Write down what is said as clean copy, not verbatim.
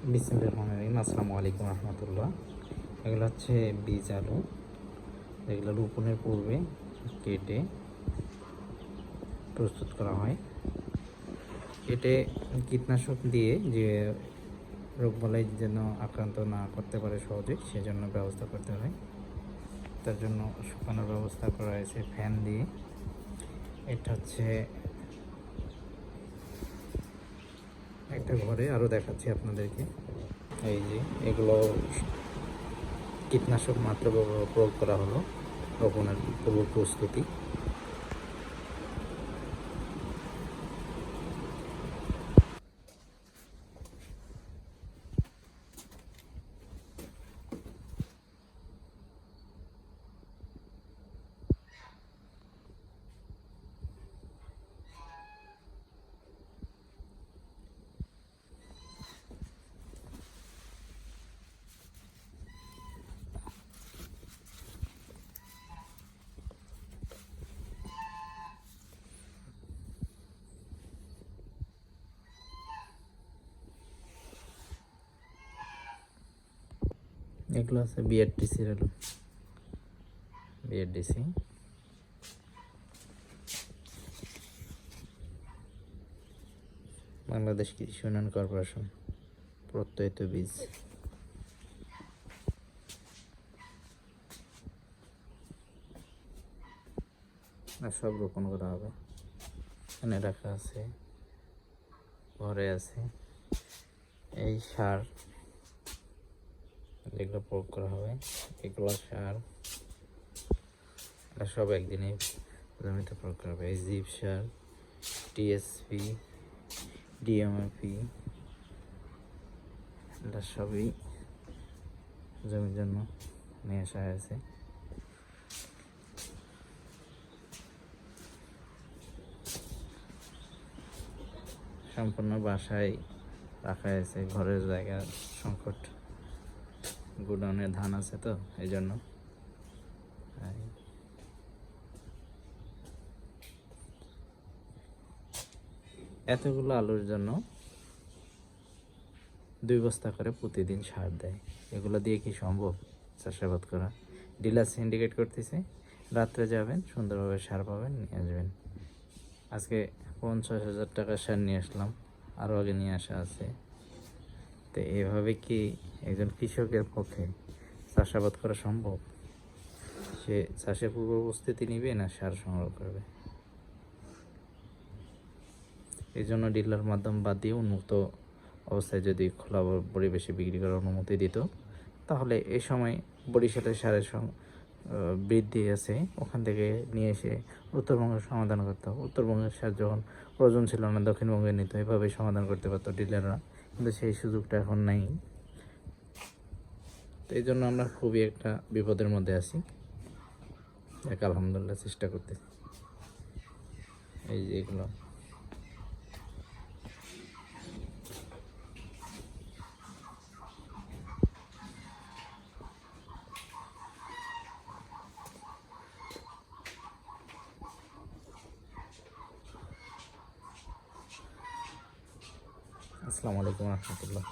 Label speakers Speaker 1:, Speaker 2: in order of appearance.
Speaker 1: বিসমিল্লাহির আসসালামু আলাইকুম রহমতুল্লাহ। এগুলো হচ্ছে বীজ আলু, এগুলো রোপণের পূর্বে কেটে প্রস্তুত করা হয়। কেটে কীটনাশক দিয়ে যে রোগবালাই যেন আক্রান্ত না করতে পারে সহজে, সেজন্য ব্যবস্থা করতে হয়। তার জন্য শুকানোর ব্যবস্থা করা হয়েছে ফ্যান দিয়ে। এটা হচ্ছে একটা ঘরে, আরও দেখাচ্ছি আপনাদেরকে। এই যে এগুলো কীটনাশক মাত্র প্রয়োগ করা হলো রোপণের পূর্ব প্রস্তুতি। এগুলো আছে বিআরটিসির আলু, বিআরটিসি। বাংলাদেশ কৃষি উন্নয়ন কর্পোরেশন প্রত্যয়িত বীজ। আর সব রোপণ করা হবে। এখানে রাখা আছে, ঘরে আছে। এই সার যেগুলো প্রয়োগ করা হবে, এগুলো সার এটা সব একদিনে জমিতে প্রয়োগ করা হবে। এই জিপ সার, টিএসপি, ডিএমএপি, এটা সবই জমির জন্য নিয়ে আসা হয়েছে। সম্পূর্ণ বাসায় রাখা হয়েছে, ঘরের জায়গা সংকট, গোডাউনে ধান আছে তো এই জন্য। এতগুলো আলুর জন্য 2 বস্তা করে প্রতিদিন সার দেয়। এগুলো দিয়ে কি সম্ভব চাষাবাদ করা? ডিলার সিন্ডিকেট করতেছে। রাত্রে যাবেন, সুন্দরভাবে সার পাবেন, নিয়ে আসবেন। আজকে 50,000 টাকার সার নিয়ে আসলাম, আরও আগে নিয়ে আসা আছে। তো এভাবে কি একজন কৃষকের পক্ষে চাষাবাদ করা সম্ভব? সে চাষের পূর্ব প্রস্তুতি নিবে না সার সংগ্রহ করবে? এই জন্য ডিলার মাধ্যম বাদ দিয়ে উন্মুক্ত অবস্থায় যদি খোলা পরিবেশে বিক্রি করার অনুমতি দিত, তাহলে এই সময় বরিশালের সারের বৃদ্ধি আছে, ওখান থেকে নিয়ে এসে উত্তরবঙ্গের সমাধান করতে হবে। উত্তরবঙ্গের সার যখন প্রয়োজন ছিল না, দক্ষিণবঙ্গে নিত, এভাবেই সমাধান করতে পারতো ডিলাররা, কিন্তু সেই সুযোগটা এখন নাই। তো এই জন্য আমরা খুবই একটা বিপদের মধ্যে আছি। এক আলহামদুলিল্লাহ চেষ্টা করতে। এই যে এগুলো আসসালামু আলাইকুম রহমতুল্লাহ।